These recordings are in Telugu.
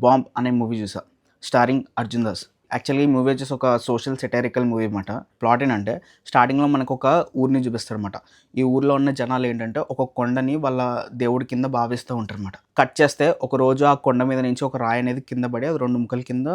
బాంబ్ అనే మూవీ చూసా. స్టారింగ్ అర్జున్ దాస్. యాక్చువల్‌గా ఈ మూవీ వచ్చేసి ఒక సోషల్ సెటారికల్ మూవీ అనమాట. ప్లాట్ ఏంటంటే స్టార్టింగ్‌లో మనకొక ఊరిని చూపిస్తారనమాట. ఈ ఊర్లో ఉన్న జనాలేంటంటే ఒక కొండని వాళ్ళ దేవుడి కింద భావిస్తూ ఉంటారనమాట. కట్ చేస్తే ఒకరోజు ఆ కొండ మీద నుంచి ఒక రాయి అనేది కింద పడి అది 2 ముక్కల కింద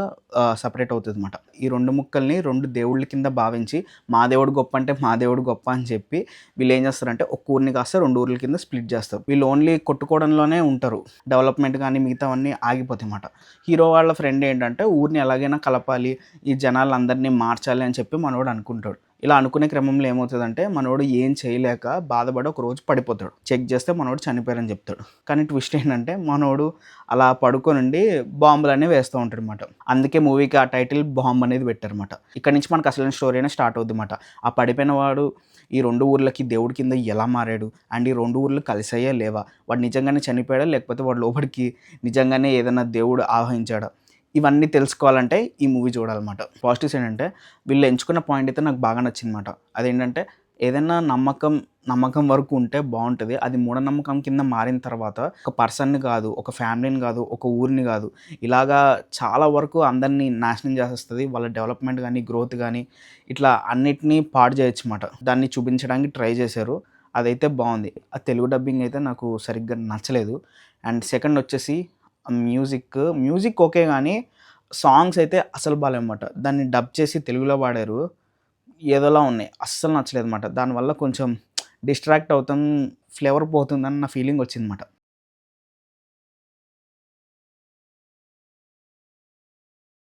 సెపరేట్ అవుతదనమాట. ఈ 2 ముక్కల్ని 2 దేవుళ్ళ కింద భావించి మా దేవుడు గొప్ప అంటే మా దేవుడు గొప్ప అని చెప్పి వీళ్ళేం చేస్తారంటే ఒక ఊరిని కాస్త 2 ఊర్ల కింద స్ప్లిట్ చేస్తారు. వీళ్ళు ఓన్లీ కొట్టుకోవడంలోనే ఉంటారు. డెవలప్‌మెంట్ గానీ మిగతావన్నీ ఆగిపోతాయన్నమాట. హీరో వాళ్ళ ఫ్రెండ్ ఏంటంటే ఊరిని ఎలాగైనా కలపాలి, ఈ జనాలందరినీ మార్చాలి అని చెప్పి మనోడు అనుకుంటాడు. ఇలా అనుకునే క్రమంలో ఏమవుతదంటే మనోడు ఏం చేయలేక బాధపడి ఒకరోజు పడిపోతాడు. చెక్ చేస్తే మనోడు చనిపోయారని చెప్తాడు. కానీ ట్విస్ట్ ఏంటంటే మనోడు అలా పడుకోనుండి బాంబులనేవి వేస్తూ ఉంటాడనమాట. అందుకే మూవీకి ఆ టైటిల్ బాంబ్ అనేది పెట్టారనమాట. ఇక్కడి నుంచి మనకు అసలైన స్టోరీ అనేది స్టార్ట్ అవుద్దన్నమాట. ఆ పడిపోయిన వాడు ఈ 2 ఊర్లకి దేవుడి కింద ఎలా మారాడు? అండ్ ఈ 2 ఊర్లు కలిసాయా లేవా? వాడు నిజంగానే చనిపోయాడా? లేకపోతే వాడు లోపలికి నిజంగానే ఏదైనా దేవుడు ఆవహించాడా? ఇవన్నీ తెలుసుకోవాలంటే ఈ మూవీ చూడాలన్నమాట. పాజిటివ్స్ ఏంటంటే వీళ్ళు ఎంచుకున్న పాయింట్ అయితే నాకు బాగా నచ్చిందన్నమాట. అదేంటంటే ఏదైనా నమ్మకం వరకు ఉంటే బావుంటది. అది మూఢనమ్మకం కింద మారిన తర్వాత ఒక పర్సన్‌ని కాదు, ఒక ఫ్యామిలీని కాదు, ఒక ఊరిని కాదు, ఇలాగా చాలా వరకు అందరిని నాశనం చేసేస్తది. వాళ్ళ డెవలప్‌మెంట్ గానీ, గ్రోత్ గానీ ఇట్లా అన్నిటిని పాడు చేయొచ్చన్నమాట. దాన్ని చూపించడానికి ట్రై చేశారు. అదైతే బావుంది. ఆ తెలుగు డబ్బింగ్ అయితే నాకు సరిగ్గా నచ్చలేదు. అండ్ సెకండ్ వచ్చేసి మ్యూజిక్ ఓకే గానీ సాంగ్స్ అయితే అసలు బాలేవన్నమాట. దాన్ని డబ్ చేసి తెలుగులో పాడారు. ఏదోలా ఉన్నాయి. అస్సలు నచ్చలేదన్నమాట. దానివల్ల కొంచెం డిస్ట్రాక్ట్ అవుతాం, ఫ్లేవర్ పోతుందని నా ఫీలింగ్ వచ్చిందన్నమాట.